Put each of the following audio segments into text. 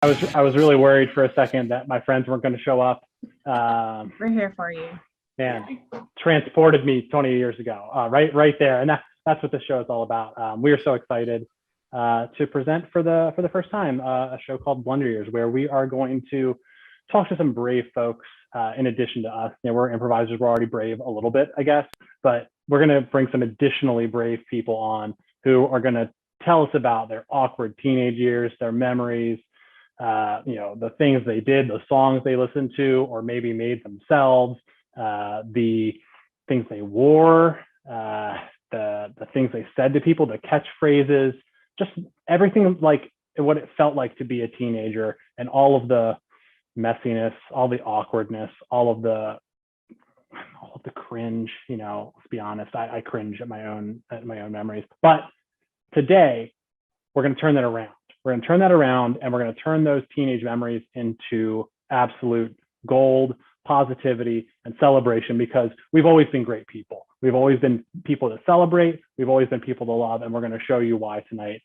I was really worried for a second that my friends weren't going to show up. We're here for you. Man, transported me 20 years ago, right there, and that's what the show is all about. We are so excited to present for the first time a show called Blunder Years, where we are going to talk to some brave folks. In addition to us, we're improvisers. We're already brave a little bit, I guess, but we're going to bring some additionally brave people on who are going to tell us about their awkward teenage years, their memories, the things they did, the songs they listened to, or maybe made themselves, the things they wore, the things they said to people, the catchphrases, just everything like what it felt like to be a teenager, and all of the messiness, all the awkwardness, all of the cringe. Let's be honest, I cringe at my own memories. But today we're going to turn that around. We're going to turn that around, and we're going to turn those teenage memories into absolute gold, positivity, and celebration, because we've always been great people. We've always been people to celebrate. We've always been people to love, and we're going to show you why tonight.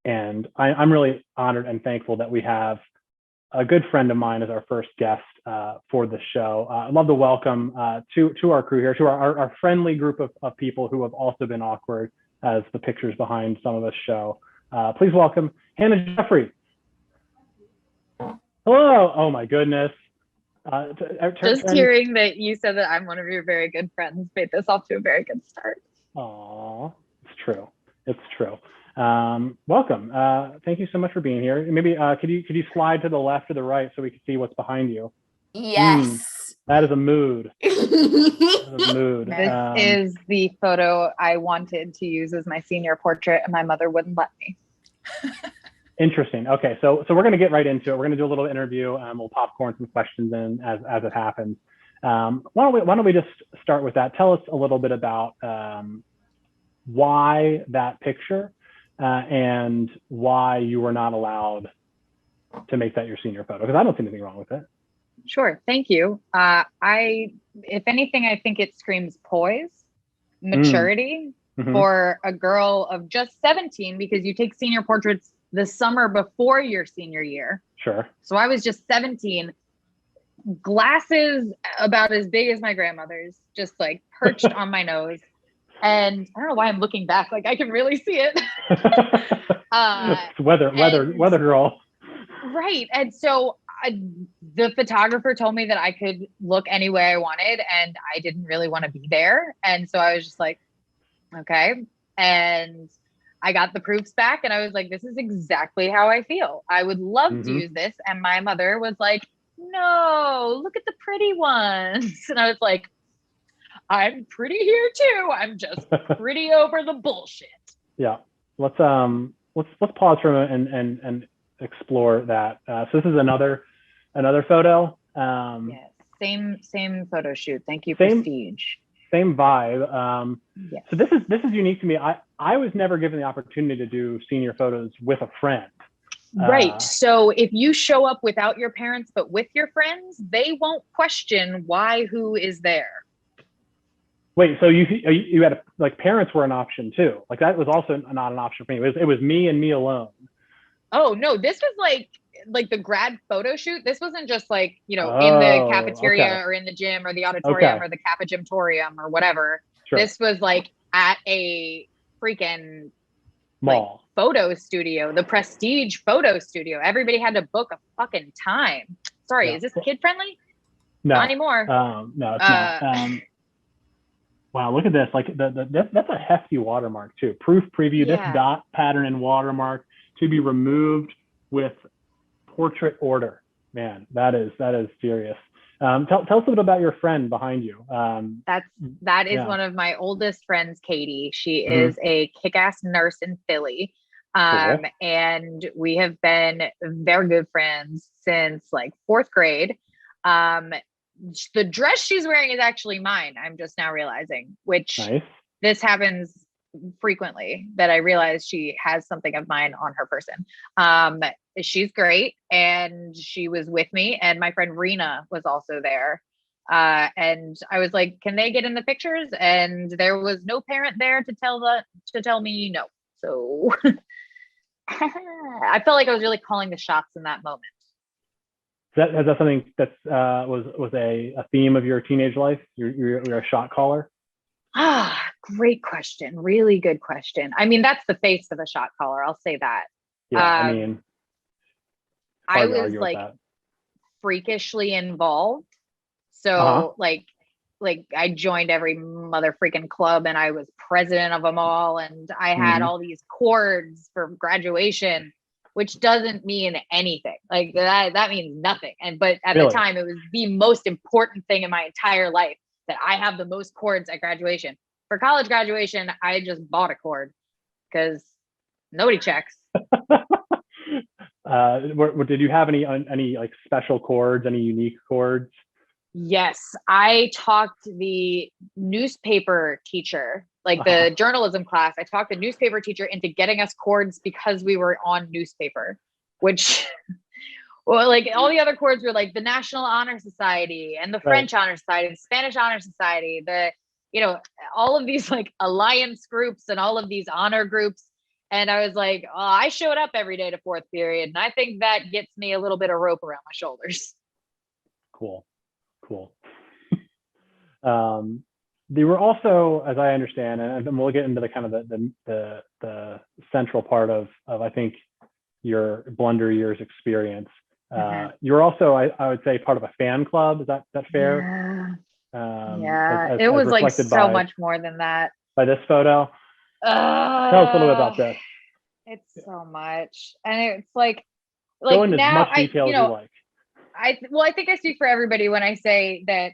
And I'm really honored and thankful that we have a good friend of mine as our first guest for the show. I'd love to welcome to our crew here, to our friendly group of people who have also been awkward, as the pictures behind some of us show. Please welcome Hannah Jeffrey. Hello. Oh my goodness. Just hearing that you said that I'm one of your very good friends made this off to a very good start. Aw, it's true. It's true. Welcome. Thank you so much for being here. Maybe could you slide to the left or the right so we can see what's behind you? Yes. That is a mood. That is a mood. This is the photo I wanted to use as my senior portrait, and my mother wouldn't let me. Interesting. Okay, so we're going to get right into it. We're going to do a little interview, and we'll popcorn some questions in as it happens. Why don't we just start with that? Tell us a little bit about why that picture and why you were not allowed to make that your senior photo, because I don't see anything wrong with it. Sure, thank you. If anything, I think it screams poise, maturity for a girl of just 17, because you take senior portraits the summer before your senior year. Sure. So I was just 17, glasses about as big as my grandmother's, just like perched on my nose. And I don't know why I'm looking back, like I can really see it. It's weather girl. Right. And so the photographer told me that I could look any way I wanted, and I didn't really want to be there. And so I was just like, okay. And I got the proofs back, and I was like, this is exactly how I feel. I would love to use this. And my mother was like, no, look at the pretty ones. And I was like, I'm pretty here too. I'm just pretty over the bullshit. Yeah. Let's pause for a moment and explore that. So this is another photo. Yes. Same photo shoot. Thank you, Prestige. Same vibe. Yes. So this is unique to me. I was never given the opportunity to do senior photos with a friend. Right. So if you show up without your parents but with your friends, they won't question why who is there. Wait, so you had like parents were an option too? Like that was also not an option for me. It was me and me alone. Oh no, this was like the grad photo shoot. This wasn't just like, in the cafeteria or in the gym or the auditorium or the Kappa Gymtorium or whatever. Sure. This was like at a freaking mall photo studio, the Prestige photo studio. Everybody had to book a fucking time. Sorry, is this kid friendly? No, not anymore. No, it's not. Wow, look at this. Like that's a hefty watermark too. Proof preview. Yeah. This dot pattern and watermark to be removed with portrait order. Man, that is serious. Tell us a bit about your friend behind you. That is one of my oldest friends, Katie. She is a kick-ass nurse in Philly. Cool. And we have been very good friends since like 4th grade. The dress she's wearing is actually mine. I'm just now realizing, which nice. This happens frequently, that I realize she has something of mine on her person. She's great. And she was with me, and my friend Rena was also there. And I was like, can they get in the pictures? And there was no parent there to tell me no. So I felt like I was really calling the shots in that moment. Is that something that's was a theme of your teenage life? You're a shot caller? Great question. Really good question. I mean, that's the face of a shot caller. I'll say that. Yeah, I mean, I was like freakishly involved. So like I joined every mother freaking club and I was president of them all. And I had all these cords for graduation, which doesn't mean anything. Like that means nothing. But at the time, it was the most important thing in my entire life that I have the most cords at graduation. For college graduation, I just bought a cord because nobody checks. Did you have any like special cords, any unique cords? Yes, I talked the newspaper teacher, like the journalism class. I talked the newspaper teacher into getting us cords because we were on newspaper, which, well, like all the other cords were like the National Honor Society and the French Honor Society, the Spanish Honor Society, all of these like alliance groups and all of these honor groups. And I was like, I showed up every day to fourth period. And I think that gets me a little bit of rope around my shoulders. Cool. They were also, as I understand, and we'll get into the kind of the central part of I think your Blunder Years experience. You were also, I would say, part of a fan club. Is that fair? Yeah. It was like so much more than that. By this photo. Tell us a little bit about this. It's so much, and it's like go into now as much detail as you like. I think I speak for everybody when I say that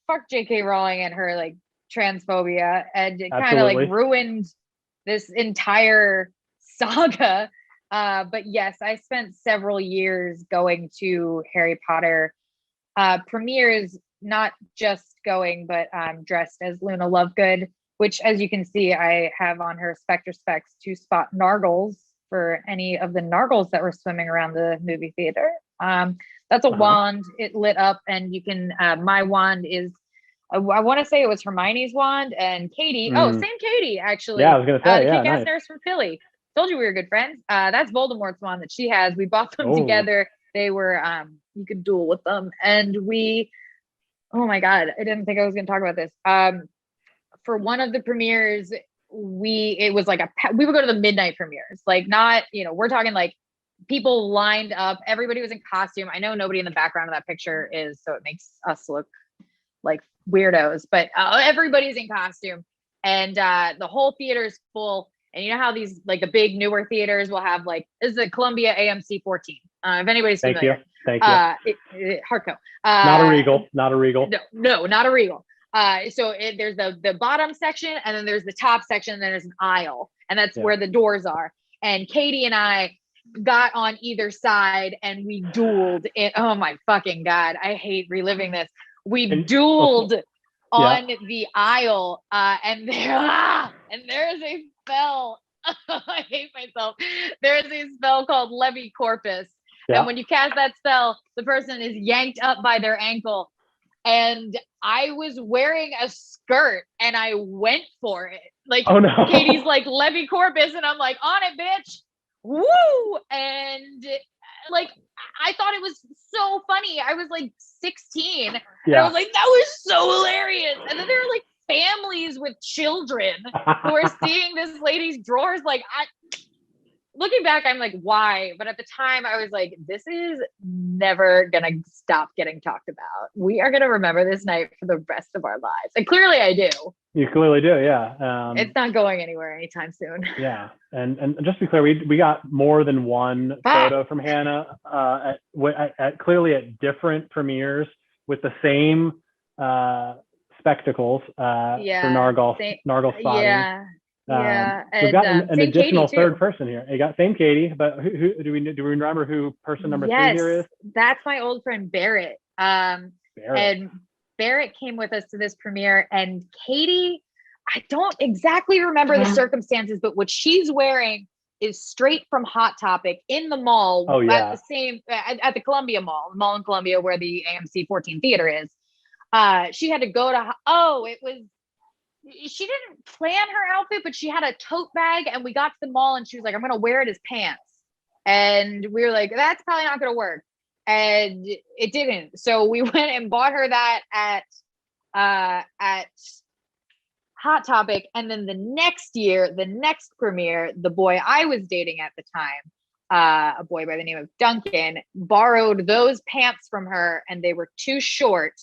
fuck J.K. Rowling and her like transphobia, and it kind of like ruined this entire saga. But yes, I spent several years going to Harry Potter premieres, not just going, but dressed as Luna Lovegood, which, as you can see, I have on her Spectre Specs to spot Nargles for any of the Nargles that were swimming around the movie theater. That's a wand. It lit up, and you can, my wand is, I want to say it was Hermione's wand, and Katie. Oh, same Katie, actually. Yeah, I was going to say, the kick-ass nurse from Philly. Told you we were good friends. That's Voldemort's wand that she has. We bought them together. They were, you could duel with them. And oh my God, I didn't think I was going to talk about this. For one of the premieres, it was like we would go to the midnight premieres, like not, we're talking like people lined up, everybody was in costume. I know nobody in the background of that picture is, so it makes us look like weirdos, but everybody's in costume, and the whole theater is full. And you know how these, like the big newer theaters will have like, this is a Columbia AMC 14. If anybody's familiar. Thank you. Hardco. Not a Regal. No, not a Regal. So there's the bottom section, and then there's the top section, and then there's an aisle, and that's where the doors are. And Katie and I got on either side, and we dueled it. Oh my fucking God, I hate reliving this. We dueled on the aisle, and there's a spell. I hate myself. There's a spell called Levi Corpus, and when you cast that spell, the person is yanked up by their ankle. And I was wearing a skirt, and I went for it. Like, Katie's like, Levi Corpus, and I'm like, on it, bitch. Woo! And like, I thought it was so funny. I was like 16. And I was like, that was so hilarious. And then there were like families with children who are seeing this lady's drawers. Like, looking back, I'm like, why? But at the time, I was like, this is never going to stop getting talked about. We are going to remember this night for the rest of our lives. And clearly I do. You clearly do, yeah. It's not going anywhere anytime soon. Yeah. And just to be clear, we got more than one photo from Hannah clearly at different premieres with the same spectacles for Nargle spotting. We've got an additional third person here. You got same Katie, but who do we remember who person number 3 here is? That's my old friend Barrett. And Barrett came with us to this premiere, and Katie, I don't exactly remember the circumstances, but what she's wearing is straight from Hot Topic in the mall at the Columbia Mall, in Columbia where the AMC 14 theater is. She had to go to, it was she didn't plan her outfit, but she had a tote bag, and we got to the mall and she was like, I'm gonna wear it as pants. And we were like, that's probably not gonna work. And it didn't. So we went and bought her that at Hot Topic. And then the next year, the next premiere, the boy I was dating at the time, a boy by the name of Duncan, borrowed those pants from her, and they were too short.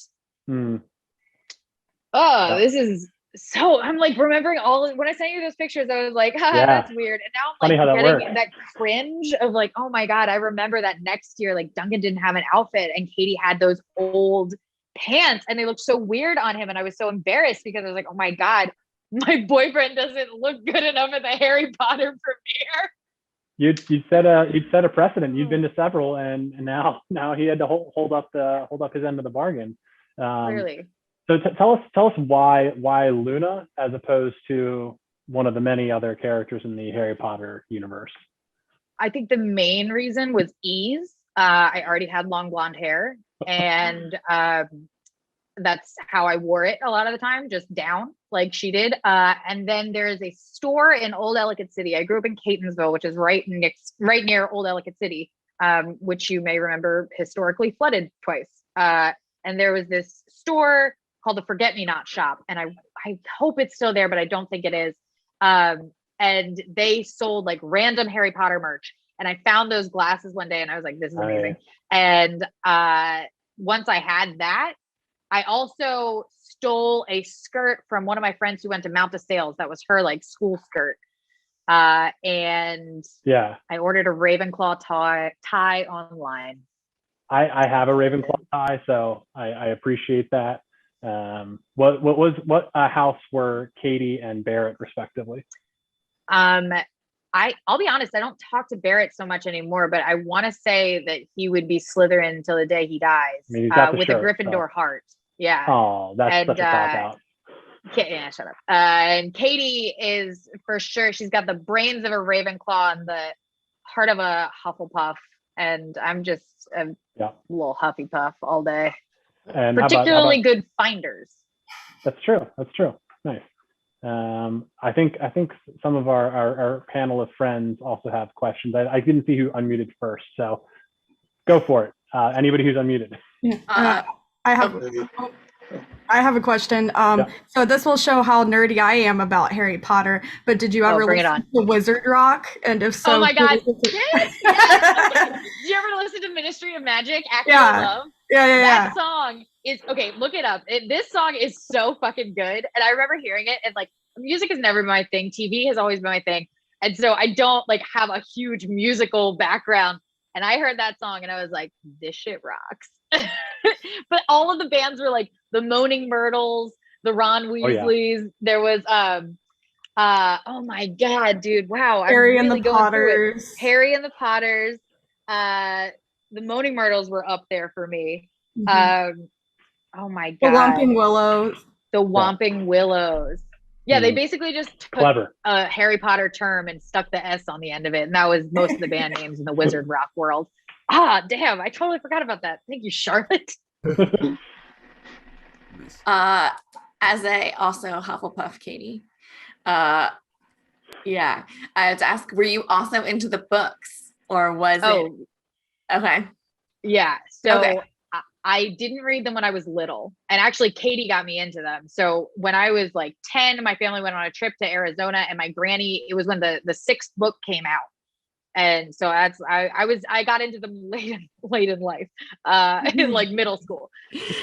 Oh, this is so, I'm like remembering when I sent you those pictures, I was like, that's weird. And now I'm like getting that cringe of like, oh my God, I remember that next year, like Duncan didn't have an outfit and Katie had those old pants and they looked so weird on him. And I was so embarrassed because I was like, oh my God, my boyfriend doesn't look good enough at the Harry Potter premiere. You'd set a precedent. You'd been to several, and now he had to hold up his end of the bargain. Clearly. So tell us why Luna as opposed to one of the many other characters in the Harry Potter universe. I think the main reason was ease. I already had long blonde hair, and that's how I wore it a lot of the time, just down like she did. And then there's a store in Old Ellicott City. I grew up in Catonsville, which is right near Old Ellicott City, which you may remember historically flooded twice. And there was this store called the Forget Me Not shop. And I hope it's still there, but I don't think it is. And they sold like random Harry Potter merch. And I found those glasses one day and I was like, this is amazing. And once I had that, I also stole a skirt from one of my friends who went to Mount de Sales. That was her like school skirt. And I ordered a Ravenclaw tie online. I have a Ravenclaw tie, so I appreciate that. What house were Katie and Barrett respectively? I'll be honest, I don't talk to Barrett so much anymore, but I want to say that he would be Slytherin until the day he dies, with a Gryffindor heart. Yeah. Oh, that's such a cop out. Yeah, shut up. And Katie is for sure. She's got the brains of a Ravenclaw and the heart of a Hufflepuff. And I'm just a little Huffy Puff all day. And particularly good finders. That's true. Nice. I think some of our panel of friends also have questions. I didn't see who unmuted first, so go for it. Anybody who's unmuted. I have a question. So this will show how nerdy I am about Harry Potter, but did you ever listen to Wizard Rock? And if so, oh my God, yes. Did you ever listen to Ministry of Magic, Act of Love? Yeah. That song is, okay, look it up. This song is so fucking good. And I remember hearing it, and like, music has never been my thing. TV has always been my thing. And so I don't like have a huge musical background. And I heard that song and I was like, this shit rocks. But all of the bands were like the Moaning Myrtles, the Ron Weasleys. Oh, yeah. There was oh my God, dude. Wow. Harry and the Potters. Harry and the Potters. The Moaning Myrtles were up there for me. Mm-hmm. Oh my God. The Whomping Willows. The Whomping Willows. Yeah, they basically just took a Harry Potter term and stuck the S on the end of it. And that was most of the band names in the Wizard Rock world. Damn, I totally forgot about that. Thank you, Charlotte. As a also Hufflepuff, Katie. I have to ask, were you also into the books or was it? Okay. Yeah. So I didn't read them when I was little, and actually Katie got me into them. So when I was like 10, my family went on a trip to Arizona, and my granny, it was when the 6th book came out. And so I got into them late in life, in like middle school.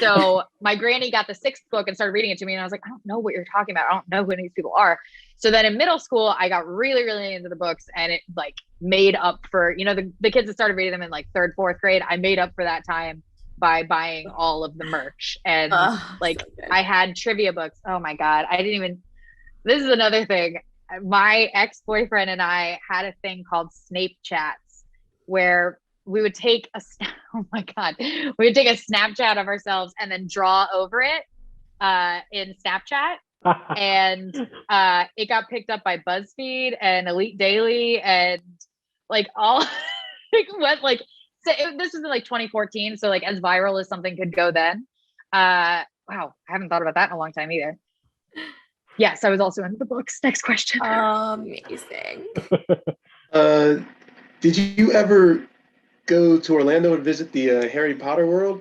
So my granny got the 6th book and started reading it to me. And I was like, I don't know what you're talking about. I don't know who these people are. So then in middle school, I got really, really into the books, and it like made up for, the kids that started reading them in like 3rd, 4th grade. I made up for that time by buying all of the merch. And so I had trivia books. Oh my God. This is another thing. My ex-boyfriend and I had a thing called Snape chats, where we would take a Snapchat of ourselves and then draw over it in Snapchat. And it got picked up by BuzzFeed and Elite Daily and like all this was in like 2014. So like as viral as something could go then. Wow, I haven't thought about that in a long time either. Yes, I was also into the books. Next question. Amazing. Did you ever go to Orlando and visit the Harry Potter world?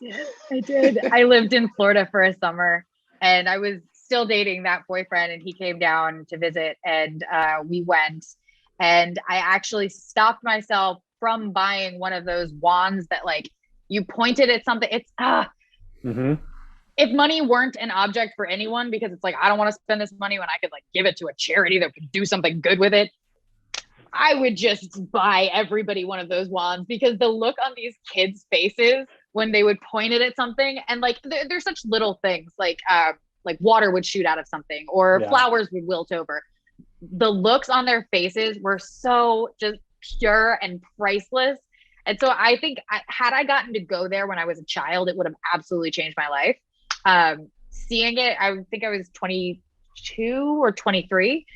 Yeah, I did. I lived in Florida for a summer, and I was still dating that boyfriend, and he came down to visit, and we went, and I actually stopped myself from buying one of those wands that like you pointed at something. It's if money weren't an object for anyone, because it's like, I don't want to spend this money when I could like give it to a charity that could do something good with it, I would just buy everybody one of those wands, because the look on these kids' faces when they would point it at something, and like there's such little things like water would shoot out of something, or flowers would wilt over. The looks on their faces were so just pure and priceless. And so I think had I gotten to go there when I was a child, it would have absolutely changed my life. Seeing it, I think I was 22 or 23.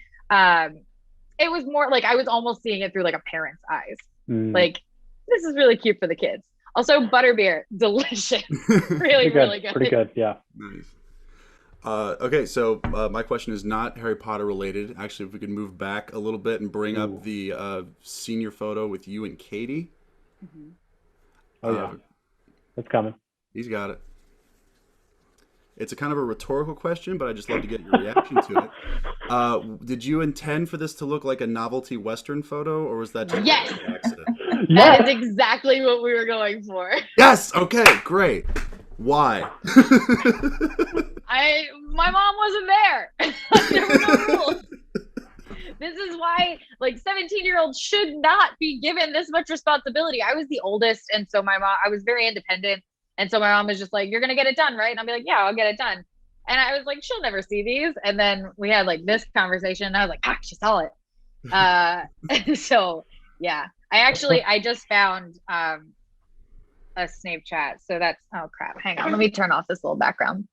It was more like I was almost seeing it through like a parent's eyes. Like, this is really cute for the kids. Also, butterbeer, delicious. Really good. Pretty good, yeah. Nice. Okay, so my question is not Harry Potter related. Actually, if we could move back a little bit and bring up the senior photo with you and Katie. Oh, yeah. It's coming. He's got it. It's a kind of a rhetorical question, but I'd just love to get your reaction to it. Did you intend for this to look like a novelty Western photo, or was that just an accident? That is exactly what we were going for. Yes! Okay, great. Why? My mom wasn't there. There were no rules. This is why like 17-year-olds should not be given this much responsibility. I was the oldest, and so I was very independent. And so my mom was just like, you're going to get it done, right? And I'll be like, yeah, I'll get it done. And I was like, she'll never see these. And then we had like this conversation, and I was like, she saw it. So yeah, I just found a Snape chat. So that's, oh crap, hang on, let me turn off this little background.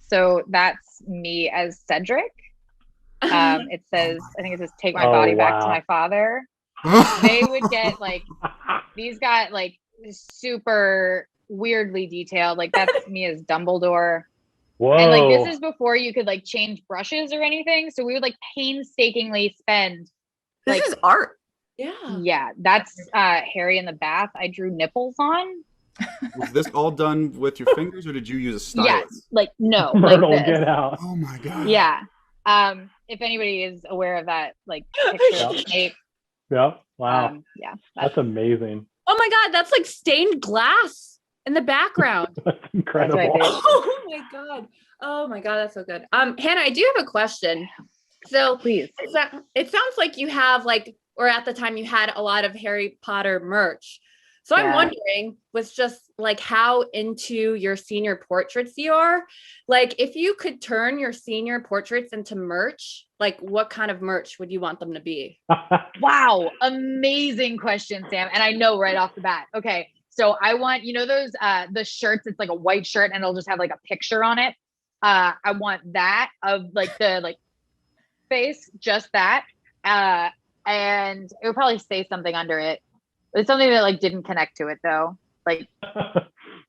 So that's me as Cedric. It says, I think it says, take my body back to my father. They would get like, these got like super weirdly detailed. Like that's me as Dumbledore. Whoa. And like, this is before you could like change brushes or anything. So we would like painstakingly spend. This is art. Yeah. That's Harry in the bath. I drew nipples on. Was this all done with your fingers, or did you use a stylus? Yes. Like, no. Myrtle, like get out. Oh my God. Yeah. If anybody is aware of that, like picture of Snape. Yep. Wow. Yeah. That's amazing. Oh my God, that's like stained glass in the background. That's incredible. Oh my God. Oh my God, that's so good. Hannah, I do have a question. So please. It sounds like you have like, or at the time you had a lot of Harry Potter merch. So I'm wondering, with just like how into your senior portraits you are, like if you could turn your senior portraits into merch, like what kind of merch would you want them to be? Wow. Amazing question, Sam. And I know right off the bat. Okay. So I want, you know, those, the shirts, it's like a white shirt and it'll just have like a picture on it. I want that of like the like face, just that. And it would probably say something under it. It's something that like didn't connect to it though, like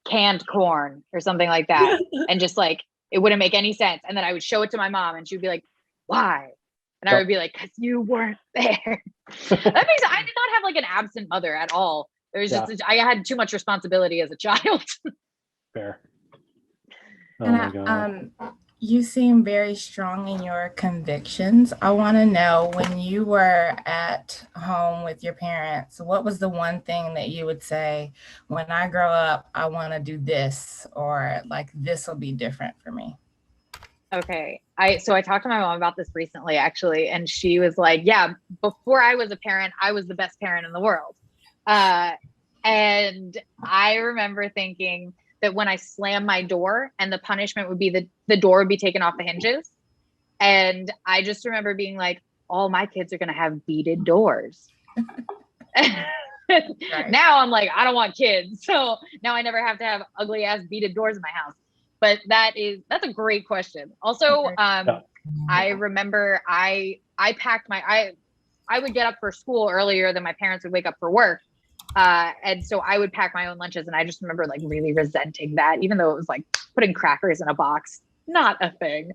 canned corn or something like that. And just like, it wouldn't make any sense. And then I would show it to my mom and she'd be like, why? And I would be like, cause you weren't there. That means I did not have like an absent mother at all. It was just, I had too much responsibility as a child. Fair. Oh and my God. You seem very strong in your convictions. I want to know, when you were at home with your parents, what was the one thing that you would say, when I grow up, I want to do this, or like, this will be different for me? Okay. So I talked to my mom about this recently, actually, and she was like, yeah, before I was a parent, I was the best parent in the world. And I remember thinking that when I slam my door, and the punishment would be the door would be taken off the hinges. And I just remember being like, all my kids are going to have beaded doors. Right. Now I'm like, I don't want kids. So now I never have to have ugly ass beaded doors in my house. But that's a great question. Also, I remember I packed I would get up for school earlier than my parents would wake up for work. And so I would pack my own lunches, and I just remember like really resenting that, even though it was like putting crackers in a box, not a thing.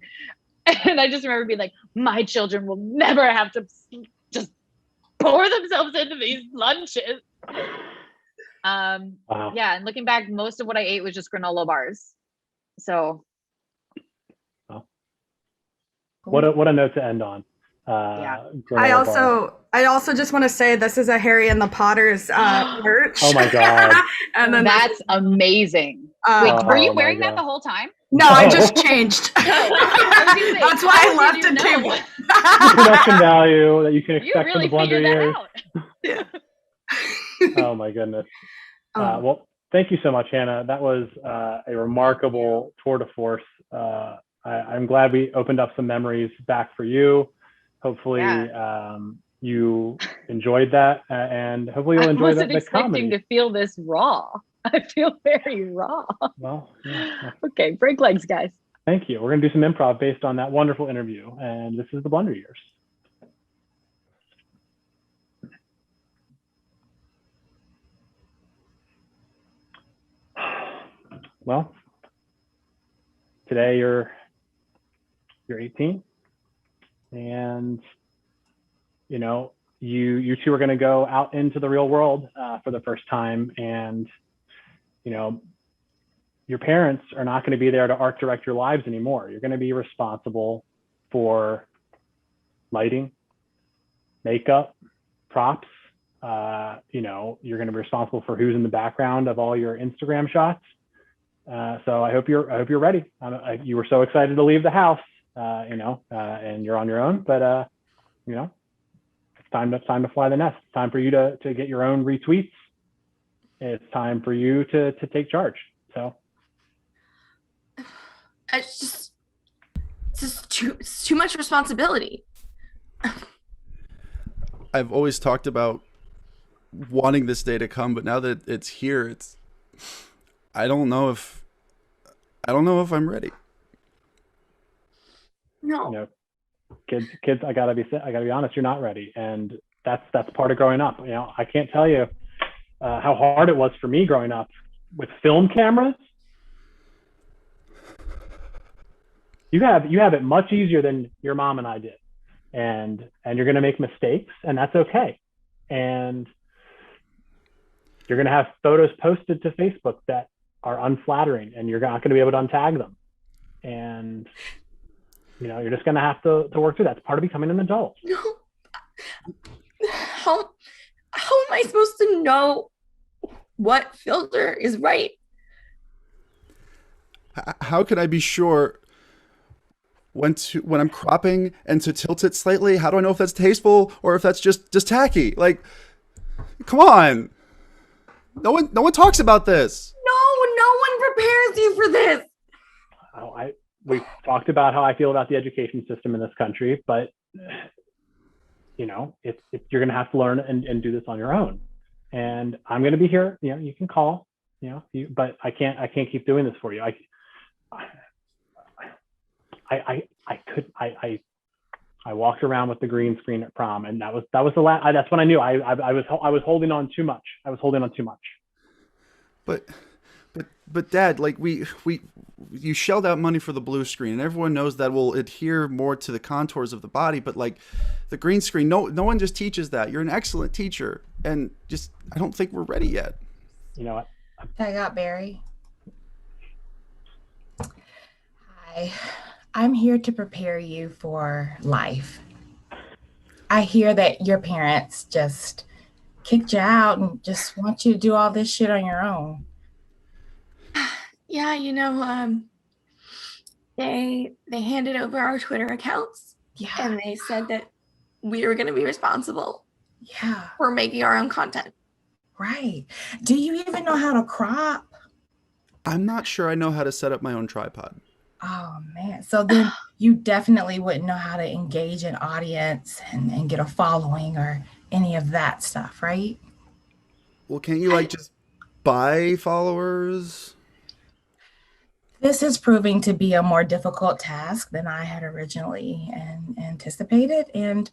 And I just remember being like, my children will never have to just pour themselves into these lunches. Wow. Yeah, and looking back, most of what I ate was just granola bars. So what a note to end on. Yeah. I also just want to say this is a Harry and the Potters merch. Oh my God. And then that's amazing. Wait, were you wearing that the whole time? No, I just changed. That's why I left it table. Production value that you can expect really from the Blunder Years. Yeah. Oh my goodness. Well, thank you so much, Hannah. That was a remarkable tour de force. I'm glad we opened up some memories back for you. Hopefully, you enjoyed that, and hopefully you'll enjoy the comedy. I wasn't expecting to feel this raw. I feel very raw. Well, yeah. Okay, break legs, guys. Thank you. We're going to do some improv based on that wonderful interview, and this is the Blunder Years. Well, today you're 18, and you know you two are going to go out into the real world for the first time, and you know your parents are not going to be there to art direct your lives anymore. You're going to be responsible for lighting, makeup, props. You know, you're going to be responsible for who's in the background of all your Instagram shots. So I hope you're ready. You were so excited to leave the house, you know, and you're on your own. But you know, it's time to fly the nest. It's time for you to get your own retweets. It's time for you to take charge. So it's just too much responsibility. I've always talked about wanting this day to come, but now that it's here, I don't know if I'm ready. No. You know, kids, I gotta be honest, you're not ready, and that's part of growing up. You know, I can't tell you how hard it was for me growing up with film cameras. You have it much easier than your mom and I did, and you're gonna make mistakes, and that's okay, and you're gonna have photos posted to Facebook that are unflattering, and you're not going to be able to untag them, and you know you're just going to have to work through that. It's part of becoming an adult. No, how am I supposed to know what filter is right? How could I be sure when I'm cropping and to tilt it slightly? How do I know if that's tasteful or if that's just tacky? Like, come on. No one talks about this. No one prepares you for this. We talked about how I feel about the education system in this country, but you know, you're going to have to learn and do this on your own. And I'm going to be here. You know, you can call. You know, but I can't keep doing this for you. I walked around with the green screen at prom, and that was the last. That's when I knew I was holding on too much. I was holding on too much. But Dad, like you shelled out money for the blue screen, and everyone knows that will adhere more to the contours of the body. But like the green screen, no one just teaches that. You're an excellent teacher, and I don't think we're ready yet. You know what? I got Barry. Hi. I'm here to prepare you for life. I hear that your parents just kicked you out and just want you to do all this shit on your own. Yeah, you know, they handed over our Twitter accounts. Yeah. And they said that we were going to be responsible. Yeah. For making our own content. Right. Do you even know how to crop? I'm not sure I know how to set up my own tripod. Oh man. So then you definitely wouldn't know how to engage an audience and get a following or any of that stuff, right? Well, can't you just buy followers? This is proving to be a more difficult task than I had originally anticipated, and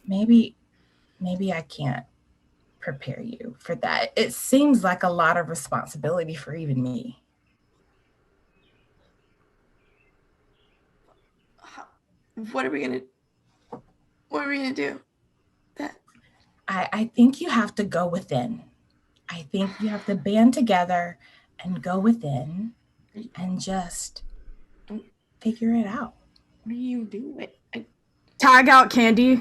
maybe I can't prepare you for that? It seems like a lot of responsibility for even me. What are we gonna do? That I think you have to go within. I think you have to band together and go within and just figure it out. What are you doing? Tag out, Candy.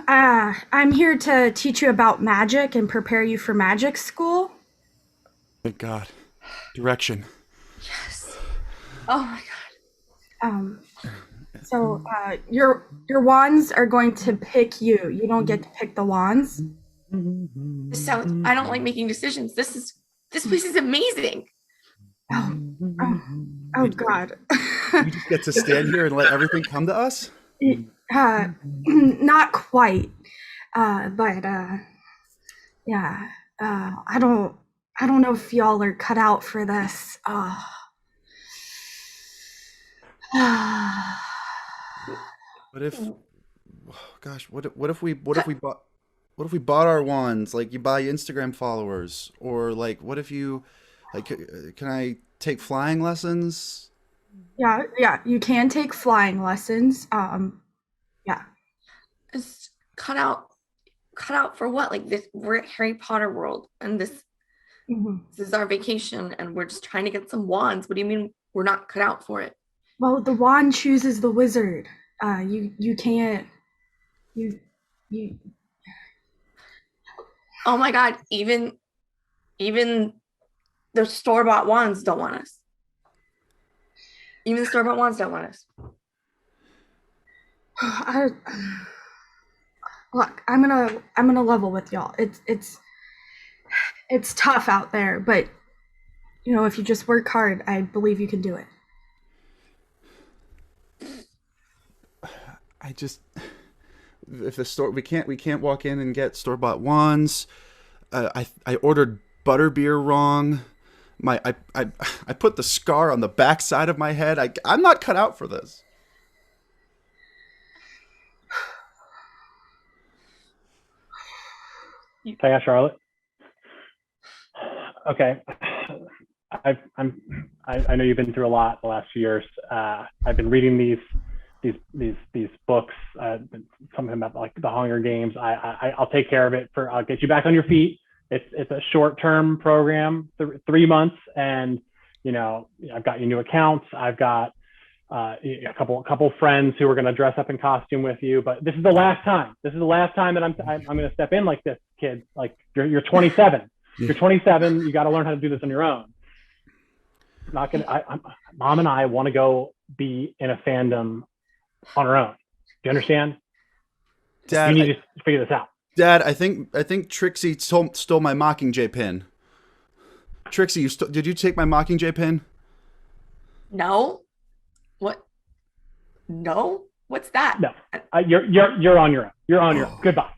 I'm here to teach you about magic and prepare you for magic school. Thank God. Direction. Yes. Oh my God. So your wands are going to pick you. You don't get to pick the wands. I don't like making decisions. This place is amazing. Oh God. We just get to stand here and let everything come to us? Not quite. But yeah. I don't know if y'all are cut out for this. What if, gosh, what if we bought our wands, like you buy Instagram followers, or like what if you, like, can I take flying lessons? Yeah, you can take flying lessons. Yeah. It's cut out for what? Like this, we're at Harry Potter World, and this is our vacation, and we're just trying to get some wands. What do you mean we're not cut out for it? Well, the wand chooses the wizard. You can't. You. Oh my God! Even the store-bought wands don't want us. Even the store-bought wands don't want us. Look, I'm gonna level with y'all. It's tough out there, but you know, if you just work hard, I believe you can do it. If the store, we can't walk in and get store-bought wands. I ordered butterbeer wrong. I put the scar on the back side of my head. I'm not cut out for this. Can I ask Charlotte? Okay. I know you've been through a lot the last few years. I've been reading these books, some of them about like the Hunger Games. I'll take care of it. I'll get you back on your feet. It's a short-term program, 3 months, and you know, I've got you new accounts. I've got a couple friends who are going to dress up in costume with you. But this is the last time. This is the last time that I'm going to step in like this, kid. Like you're 27. You're 27. You got to learn how to do this on your own. Not gonna. Mom and I want to go be in a fandom on our own. Do you understand? Dad, you need to figure this out. Dad, I think Trixie stole my Mockingjay pin. Trixie, did you take my Mockingjay pin? No. What? No. What's that? No. You're on your own. You're on your own. Goodbye.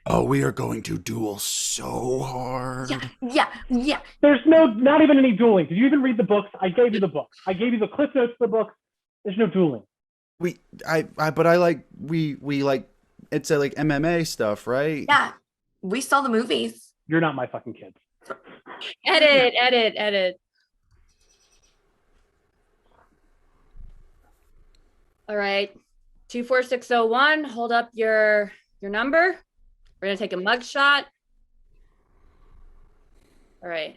Oh, we are going to duel so hard. Yeah. There's not even any dueling. Did you even read the books? I gave you the books. I gave you the cliff notes for the books. There's no dueling. It's like MMA stuff, right? Yeah. We saw the movies. You're not my fucking kid. Edit. All right. 24601, hold up your number. We're gonna take a mug shot. All right.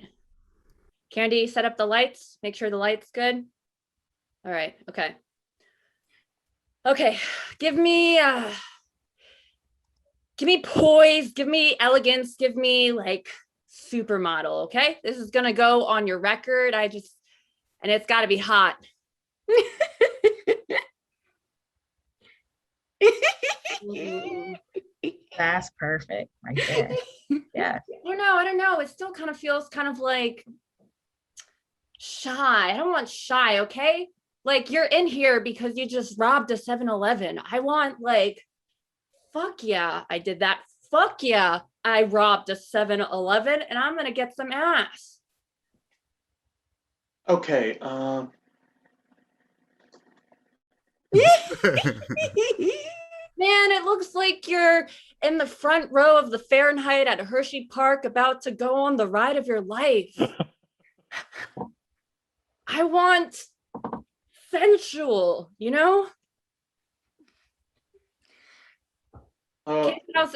Candy, set up the lights. Make sure the light's good. All right. Okay. Give me poise. Give me elegance. Give me like supermodel. Okay. This is gonna go on your record. And it's got to be hot. That's perfect right there. Yeah. I don't know. It still kind of feels kind of like shy. I don't want shy, okay? Like you're in here because you just robbed a 7-Eleven. I want like, fuck yeah, I did that. Fuck yeah, I robbed a 7-Eleven and I'm gonna get some ass. Okay. Man, it looks like you're in the front row of the Fahrenheit at Hershey Park about to go on the ride of your life. I want sensual, you know? Candy, how's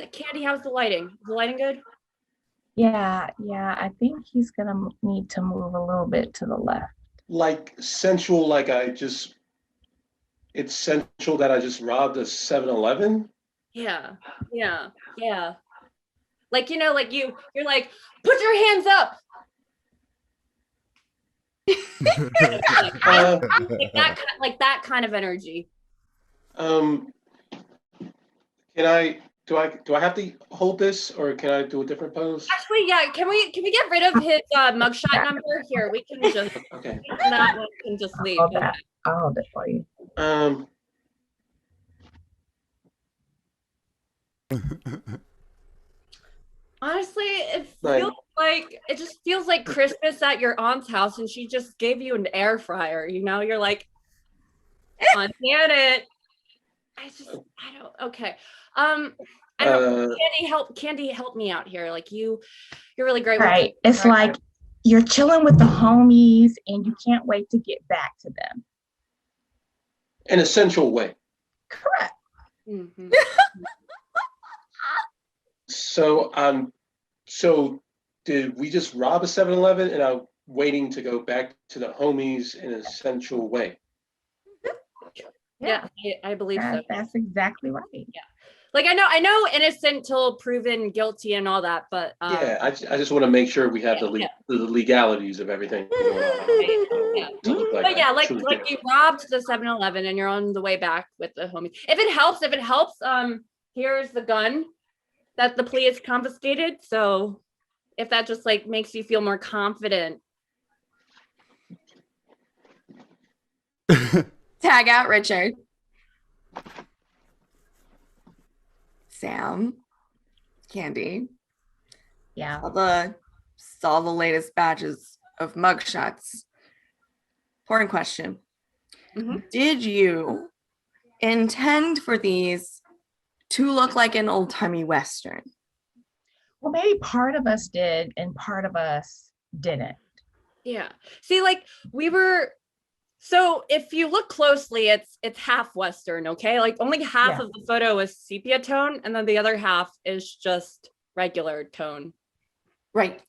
the lighting? Is the lighting good? Yeah, I think he's gonna need to move a little bit to the left. Like sensual, like it's sensual that I just robbed a 7-Eleven? Yeah. Like, you know, like you're like, put your hands up. like that kind of energy. Do I have to hold this, or can I do a different pose? Actually, yeah. Can we get rid of his mugshot number here? We can just okay. That one can just leave. I'll hold it for you. Honestly, it just feels like Christmas at your aunt's house, and she just gave you an air fryer. You know, you're like, on it. Okay. I don't. Candy, help me out here. Like you're really great. Right. It's like you're chilling with the homies, and you can't wait to get back to them. In a sensual way. Correct. Mm-hmm. So did we just rob a 7-Eleven, and I'm waiting to go back to the homies in a sensual way? Yeah, I believe so. That's exactly right. Yeah. Like I know innocent till proven guilty and all that, but yeah, I just want to make sure we have the legalities of everything going on. Yeah. But yeah, like you robbed the 7-Eleven and you're on the way back with the homies. If it helps, here's the gun that the police confiscated. So if that just like makes you feel more confident. Tag out Richard. Sam. Candy. Yeah. Saw the latest batches of mugshots. Important question. Mm-hmm. Did you intend for these to look like an old-timey Western? Well, maybe part of us did and part of us didn't. Yeah. See, like so if you look closely, it's half Western, okay? Like only half of the photo is sepia tone, and then the other half is just regular tone. Right.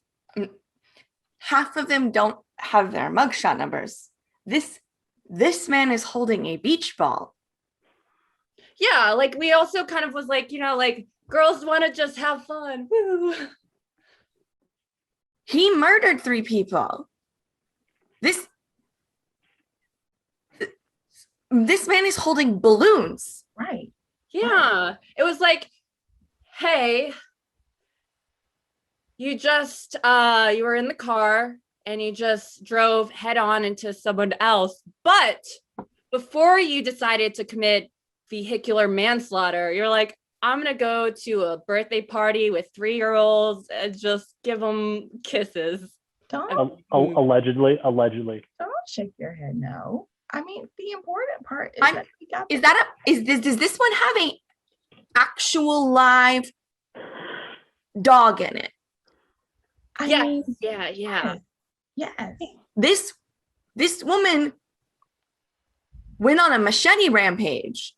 Half of them don't have their mugshot numbers. This man is holding a beach ball. Yeah, like we also kind of was like, you know, like girls want to just have fun. Woo. He murdered 3 people. This man is holding balloons. Right. Yeah. It was like, hey, you just you were in the car and you just drove head on into someone else. But before you decided to commit vehicular manslaughter, you're like, I'm gonna go to a birthday party with 3-year-olds and just give them kisses. Allegedly. Don't shake your head. No. I mean, the important part is does this one have a actual live dog in it? Yeah. Yes. This woman went on a machete rampage.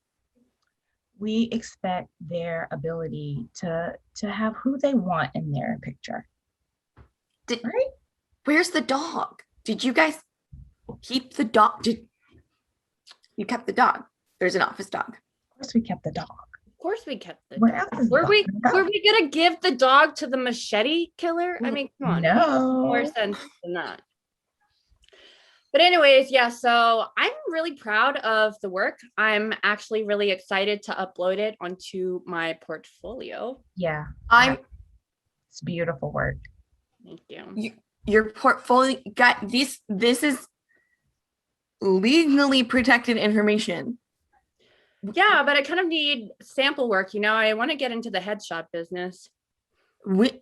We expect their ability to have who they want in their picture. Right? Where's the dog? Did you guys keep the dog? You kept the dog. There's an office dog. Of course we kept the dog. Of course we kept the Where dog. else is Were we gonna give the dog to the machete killer? I mean, come on. No. More sense than that. But anyways, yeah, so I'm really proud of the work. I'm actually really excited to upload it onto my portfolio. Yeah. It's beautiful work. Thank you. Your portfolio got this is legally protected information. Yeah, but I kind of need sample work, you know. I want to get into the headshot business. We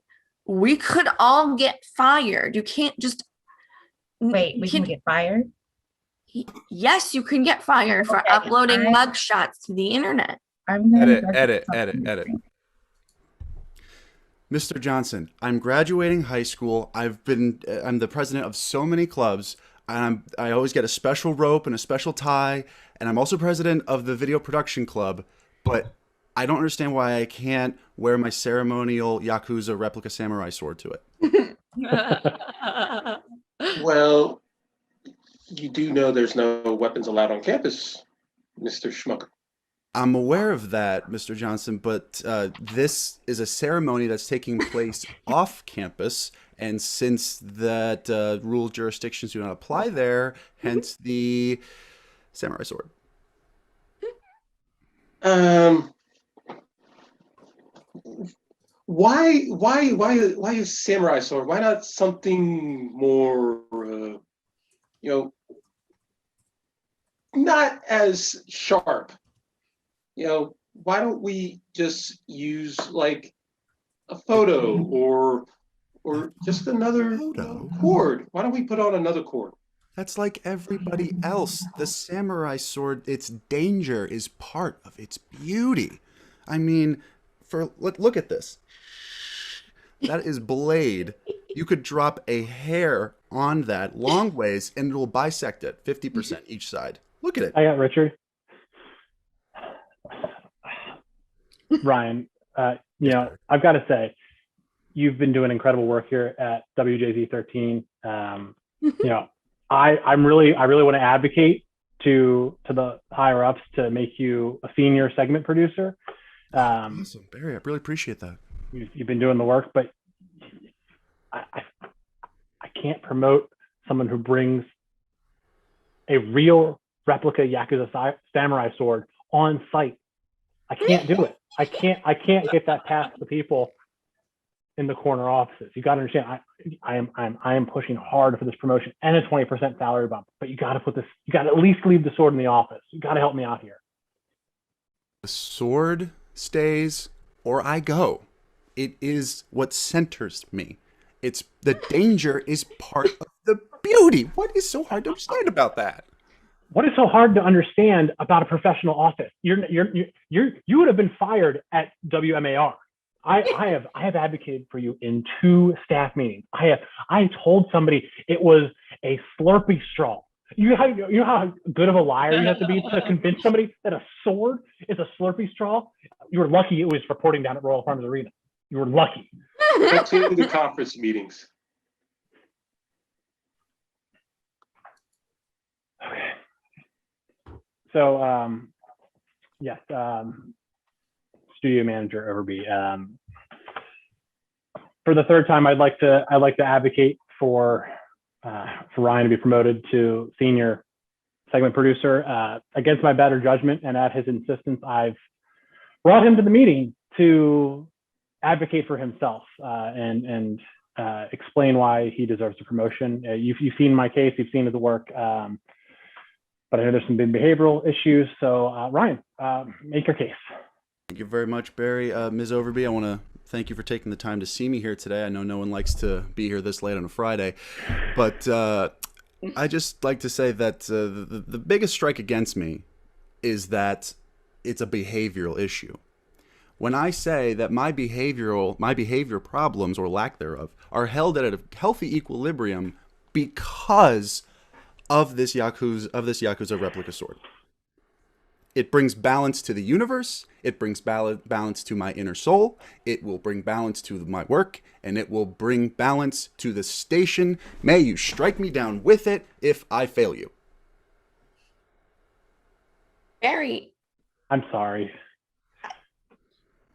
could all get fired. You can't just wait. We can get fired. Yes, you can get fired for uploading mugshots to the internet. I'm gonna edit. Mr. Johnson, I'm graduating high school. I'm the president of so many clubs. I always get a special rope and a special tie, and I'm also president of the video production club. But I don't understand why I can't wear my ceremonial Yakuza replica samurai sword to it. Well, you do know there's no weapons allowed on campus, Mr. Schmucker. I'm aware of that, Mr. Johnson, but this is a ceremony that's taking place off campus, and since that rule jurisdictions do not apply there, hence the samurai sword. Why a samurai sword? Why not something more, not as sharp? Why don't we just use like a photo or just another cord? Why don't we put on another cord? That's like everybody else. The samurai sword, its danger is part of its beauty. I mean, look at this. That is blade. You could drop a hair on that long ways and it will bisect it 50% each side. Look at it. I got Richard. Ryan, I've got to say, you've been doing incredible work here at WJZ 13. I really want to advocate to the higher ups to make you a senior segment producer. Awesome, Barry. I really appreciate that. You've been doing the work, but I can't promote someone who brings a real replica Yakuza samurai sword on site. I can't do it. I can't get that past the people in the corner offices. You got to understand. I am pushing hard for this promotion and a 20% salary bump. But you got to you got to at least leave the sword in the office. You got to help me out here. The sword stays or I go. It is what centers me. The danger is part of the beauty. What is so hard to understand about that? What is so hard to understand about a professional office? You would have been fired at WMAR. I have advocated for you in 2 staff meetings. I told somebody it was a Slurpee straw. You know how good of a liar you have to be to convince somebody that a sword is a Slurpee straw? You were lucky it was reporting down at Royal Farms Arena. You were lucky. Get to the conference meetings. Okay. So, yes, studio manager Overby. For the 3rd time, I'd like to advocate for Ryan to be promoted to senior segment producer. Against my better judgment and at his insistence, I've brought him to the meeting to advocate for himself and explain why he deserves the promotion. You've seen my case, you've seen his work. But I know there's some big behavioral issues. So Ryan, make your case. Thank you very much, Barry. Ms. Overby, I want to thank you for taking the time to see me here today. I know no one likes to be here this late on a Friday, but I just like to say that the biggest strike against me is that it's a behavioral issue. When I say that my behavior problems or lack thereof are held at a healthy equilibrium because of this Yakuza replica sword. It brings balance to the universe. It brings balance to my inner soul. It will bring balance to my work, and it will bring balance to the station. May you strike me down with it if I fail you. Barry. I'm sorry.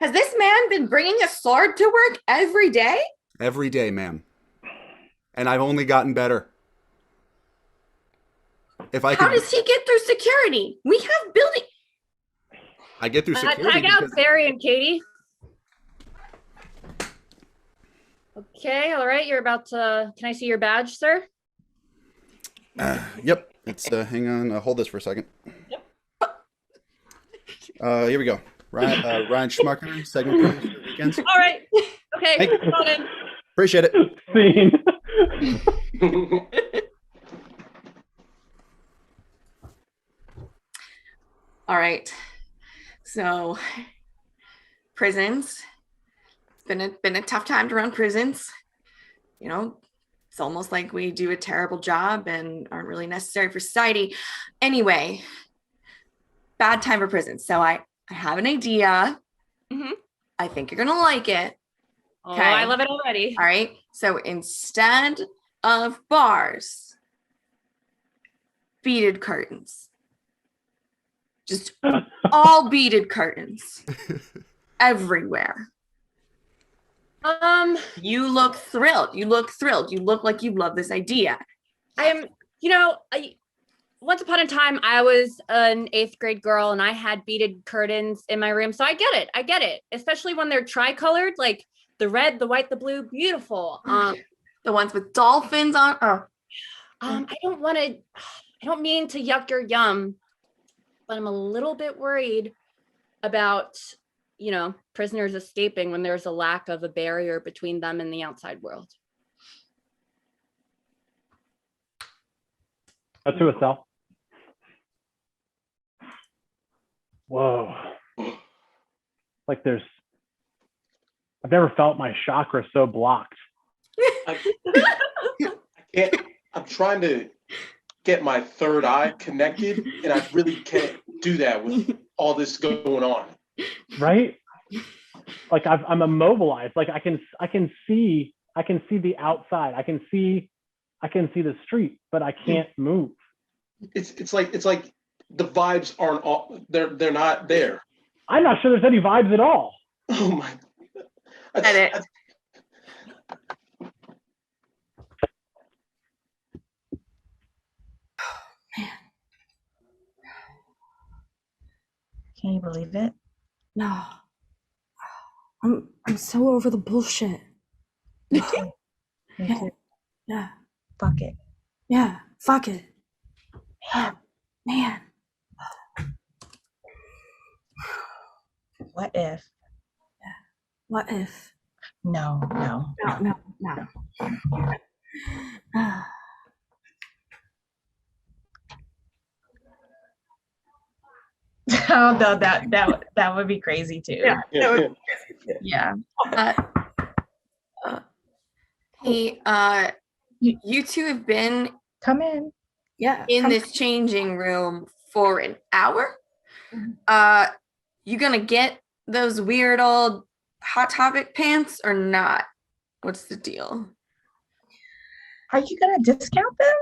Has this man been bringing a sword to work every day? Every day, ma'am. And I've only gotten better. How does he get through security? We have building. I get through security. Tag out Barry and Katie. Okay, all right. You're about to. Can I see your badge, sir? Yep. It's hang on. Hold this for a second. Yep. Here we go. Ryan Schmucker, segment producer weekends. All right. Okay. Hold in. Appreciate it. Scene. All right. So, prisons, been a tough time to run prisons. You know, it's almost like we do a terrible job and aren't really necessary for society. Anyway, bad time for prisons. So I have an idea. Mhm. I think you're gonna like it. Oh, I love it already. All right. So instead of bars, beaded curtains. Just all beaded curtains everywhere. You look thrilled. You look thrilled. You look like you love this idea. Once upon a time, I was an 8th grade girl and I had beaded curtains in my room. So I get it. I get it. Especially when they're tricolored, like the red, the white, the blue, beautiful. The ones with dolphins on. Oh. I don't mean to yuck your yum, but I'm a little bit worried about, prisoners escaping when there's a lack of a barrier between them and the outside world. That's who it's sell. Whoa. Like I've never felt my chakra so blocked. I can't, I'm trying to get my third eye connected, and I really can't do that with all this going on. Right? Like I'm immobilized. Like I can see the outside. I can see the street, but I can't move. It's like the vibes aren't all, they're not there. I'm not sure there's any vibes at all. Oh my. Can you believe it? No. I'm so over the bullshit. Me too. Me Yeah. too. Yeah. Fuck it. Yeah. Fuck it. Man. What if? What if? No. Oh no, that would be crazy too. Yeah. That would be Yeah. Hey, you two have been Come in. Yeah. in this changing room for an hour. You gonna get those weird old Hot Topic pants or not? What's the deal? Are you gonna discount them?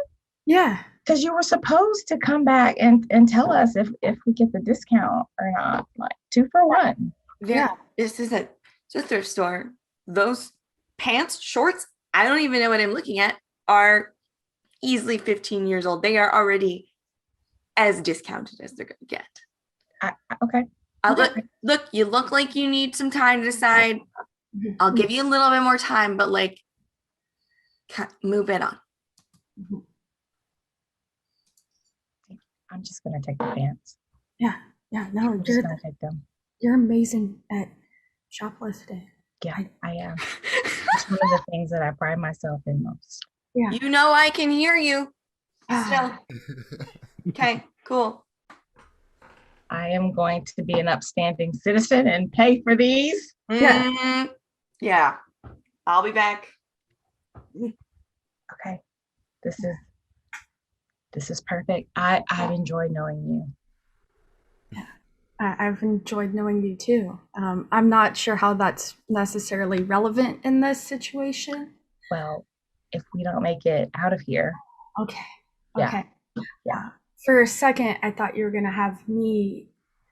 Yeah. Because you were supposed to come back and tell us if we get the discount or not. Like 2 for 1. Yeah. This is a thrift store. Those pants, shorts, I don't even know what I'm looking at, are easily 15 years old. They are already as discounted as they're gonna get. Okay. Look, you look like you need some time to decide. I'll give you a little bit more time, but like, move it on. I'm just gonna take the pants. Yeah. No, I'm just gonna take them. you're amazing at shoplifting. Yeah, I am. It's one of the things that I pride myself in most. Yeah. You know I can hear you. Still. Okay, cool. I am going to be an upstanding citizen and pay for these. Yeah. I'll be back. Okay. This is perfect. I've enjoyed knowing you. I've enjoyed knowing you too. I'm not sure how that's necessarily relevant in this situation. Well, if we don't make it out of here. Okay. Yeah. For a second, I thought you were gonna have me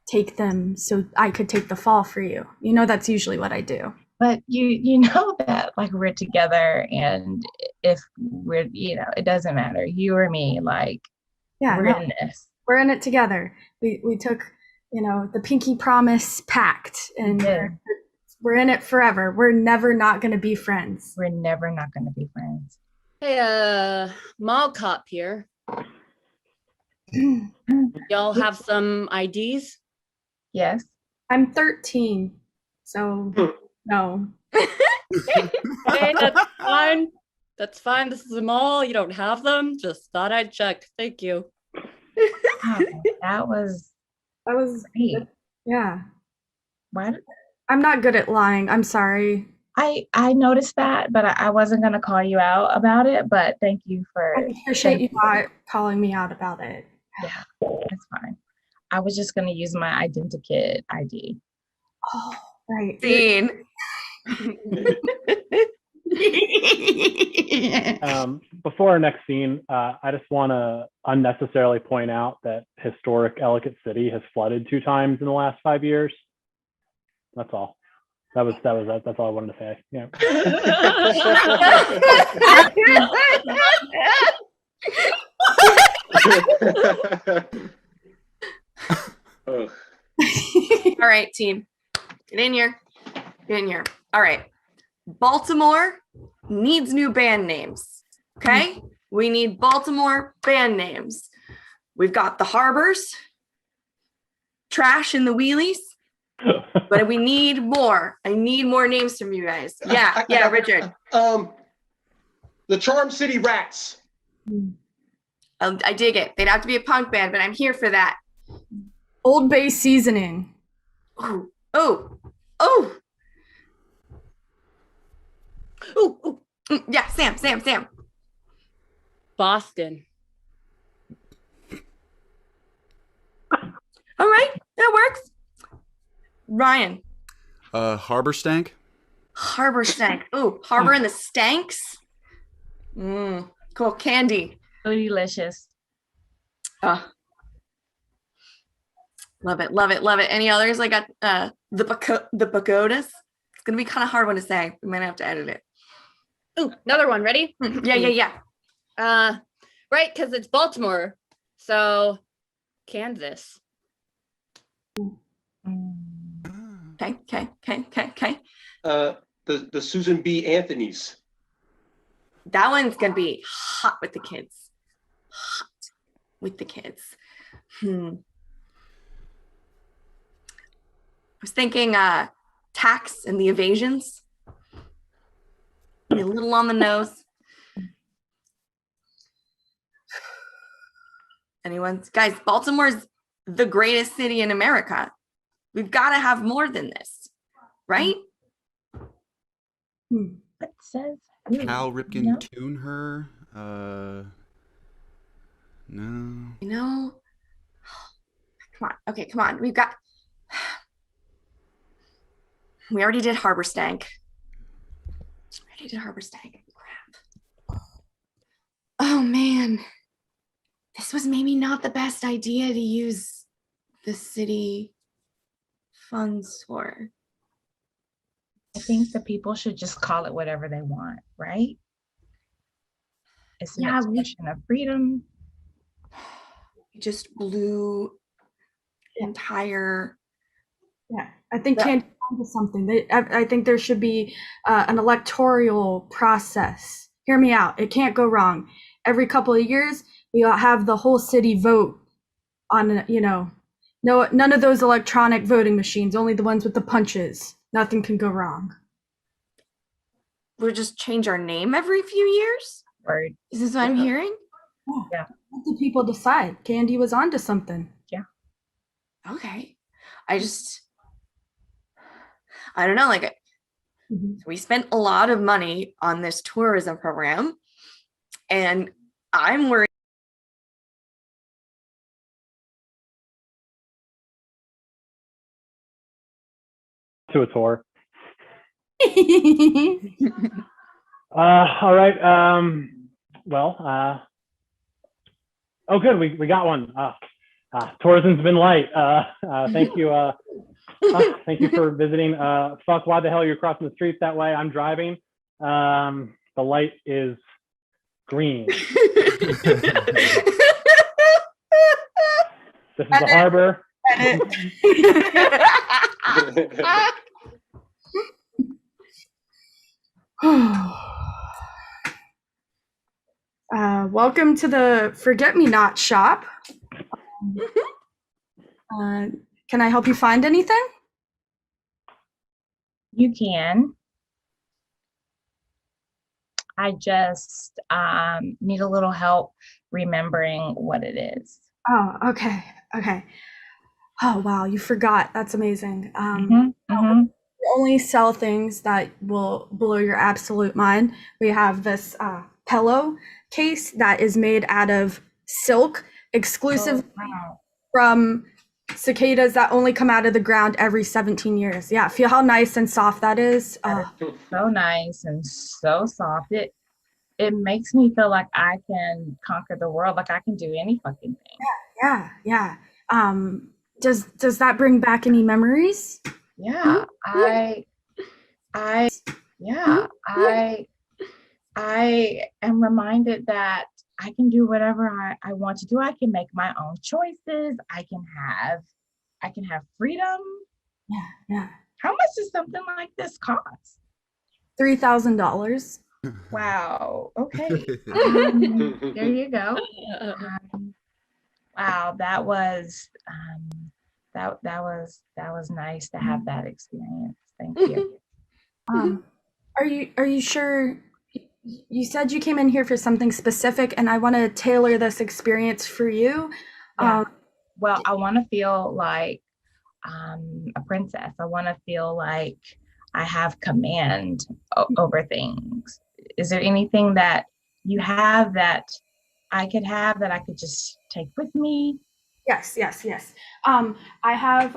take them so I could take the fall for you. You know, that's usually what I do. But you know that like we're together, and if we're, it doesn't matter, you or me, like we're in this. We're in it together. We took, the pinky promise pact, and we're in it forever. We're never not gonna be friends. We're never not gonna be friends. Hey, mall cop here. Y'all have some IDs? Yes. I'm 13, so no. Hey, that's fine. That's fine. This is a mall. You don't have them. Just thought I'd check. Thank you. Wow, that was great. Yeah. What? I'm not good at lying. I'm sorry. I noticed that, but I wasn't gonna call you out about it. But thank you for. I appreciate you not calling me out about it. Yeah, that's fine. I was just gonna use my identikit ID. Oh, right. Scene. Before our next scene, I just want to unnecessarily point out that historic Ellicott City has flooded 2 times in the last 5 years. That's all. That's all I wanted to say. Yeah. All right, team. Get in here. Get in here. All right. Baltimore needs new band names. Okay? We need Baltimore band names. We've got the Harbors, Trash and the Wheelies, but we need more. I need more names from you guys. Yeah, Richard. The Charm City Rats. I dig it. They'd have to be a punk band, but I'm here for that. Old Bay Seasoning. Oh. Yeah, Sam. Boston. All right, that works. Ryan. Harbor Stank. Harbor Stank. Ooh, Harbor and the Stanks. Cool. Candy. So delicious. Love it. Any others? I got the pagodas. It's gonna be kind of hard one to say. We might have to edit it. Ooh, another one. Ready? Yeah. Right, because it's Baltimore. So Kansas. Okay. The Susan B. Anthony's. That one's gonna be hot with the kids. I was thinking tax and the evasions. Be a little on the nose. Guys, Baltimore's the greatest city in America. We've got to have more than this, right? It says Cal Ripken Tune Her. No. Come on. Okay, come on. We already did Harbor Stank. Crap. Oh man. This was maybe not the best idea to use the city funds for. I think the people should just call it whatever they want, right? It's an expression of freedom. We just blew the entire. Yeah, I think Candy's onto something. I think there should be an electoral process. Hear me out. It can't go wrong. Every couple of years, we all have the whole city vote on, none of those electronic voting machines, only the ones with the punches. Nothing can go wrong. We'll just change our name every few years? Right. Is this what I'm hearing? Yeah. Let the people decide. Candy was onto something. Yeah. Okay. I don't know, we spent a lot of money on this tourism program, and I'm worried. To a tour. All right. Oh, good. We got one. Tourism's been light. Thank you. Thank you for visiting. Fuck, why the hell you're crossing the street that way? I'm driving. The light is green. This is the harbor. Welcome to the Forget-Me-Not shop. Can I help you find anything? You can. I just need a little help remembering what it is. Oh, okay. Oh, wow, you forgot. That's amazing. You're only sell things that will blow your absolute mind. We have this pillow case that is made out of silk, exclusive from cicadas that only come out of the ground every 17 years. Yeah, feel how nice and soft that is. So nice and so soft. It makes me feel like I can conquer the world, like I can do any fucking thing. Yeah. Does that bring back any memories? Yeah, I am reminded that I can do whatever I want to do. I can make my own choices. I can have freedom. Yeah. How much does something like this cost? $3,000. Wow. Okay. There you go. Wow, that was nice to have that experience. Thank you. Are you sure? You said you came in here for something specific, and I want to tailor this experience for you. Yeah. Well, I want to feel like a princess. I want to feel like I have command over things. Is there anything that you have that I could have that I could just take with me? Yes. I have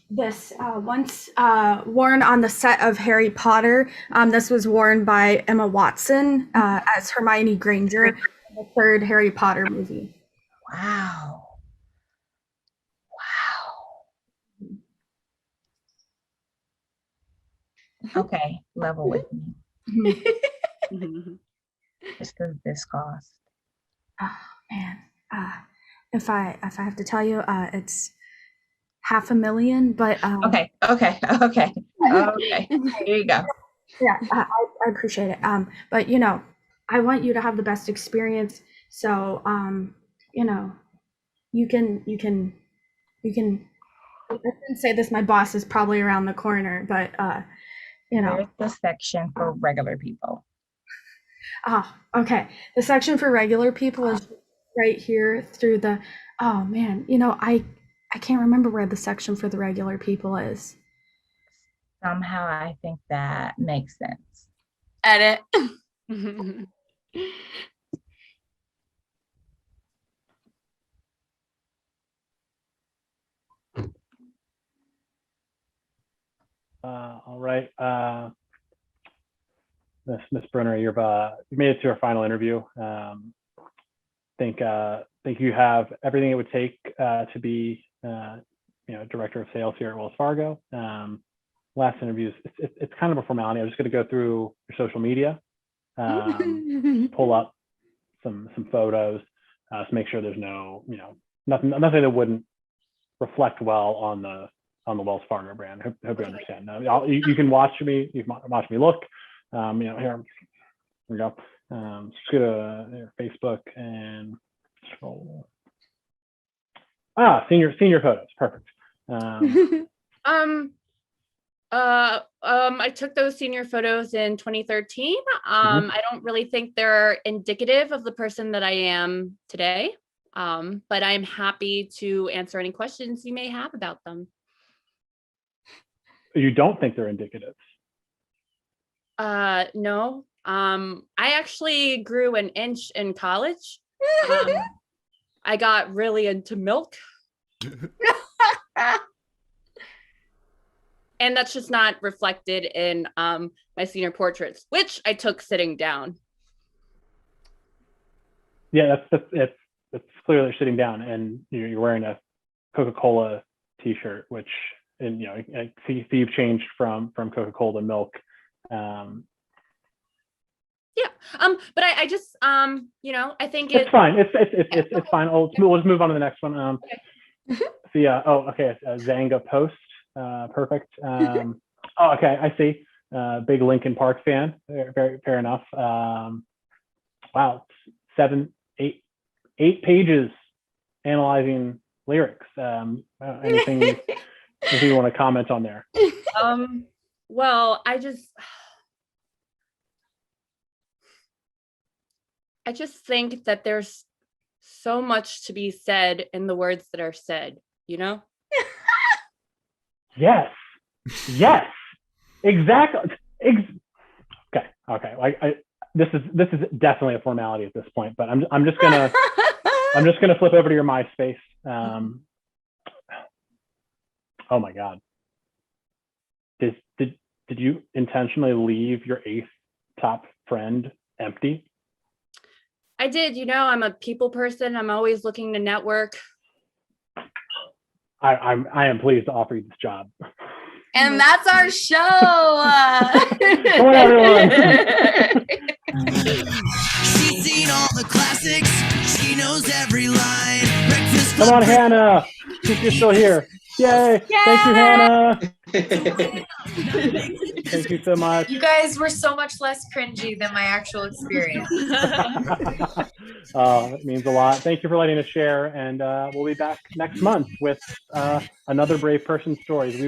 this once worn on the set of Harry Potter. This was worn by Emma Watson as Hermione Granger in the third Harry Potter movie. Wow. Okay, level with me. Just does this cost? Oh man. If I have to tell you, it's $500,000, but okay. Here you go. Yeah, I appreciate it. But I want you to have the best experience. So you can I didn't say this, my boss is probably around the corner, but There's the section for regular people. Okay. The section for regular people is right here through the, oh man, I can't remember where the section for the regular people is. Somehow I think that makes sense. Edit. All right. Miss Brunner, you made it to our final interview. Think you have everything it would take to be director of sales here at Wells Fargo. Last interviews, it's kind of a formality. I'm just going to go through your social media, pull up some photos, to make sure there's nothing that wouldn't reflect well on the Wells Fargo brand. Hope you understand. You can watch me. You can watch me look. Here we go. Just go to Facebook and scroll. Senior photos. Perfect. I took those senior photos in 2013. I don't really think they're indicative of the person that I am today. But I'm happy to answer any questions you may have about them. You don't think they're indicative? No. I actually grew an inch in college. I got really into milk. And that's just not reflected in my senior portraits, which I took sitting down. Yeah, it's clearly sitting down, and you're wearing a Coca-Cola T-shirt, which, and I see you've changed from Coca-Cola to milk. Yeah. But I just I think it's fine. It's fine. We'll just move on to the next one. Okay. So yeah. Oh, okay. Zanga post. Perfect. Oh, okay. I see. Big Linkin Park fan. Very fair enough. Wow. 8 pages analyzing lyrics. Anything you want to comment on there? Well, I just think that there's so much to be said in the words that are said, Yes. Exactly. Okay. Like this is definitely a formality at this point, but I'm just gonna flip over to your MySpace. Oh my God. Did you intentionally leave your 8th top friend empty? I did. I'm a people person. I'm always looking to network. I am pleased to offer you this job. And that's our show. Come on, everyone. She's seen all the classics. She knows every line. Breakfast Come on, Hannah. She's still here. Yay. Thank you, Hannah. Thank you so much. You guys were so much less cringy than my actual experience. It means a lot. Thank you for letting us share. And we'll be back next month with another brave person's stories.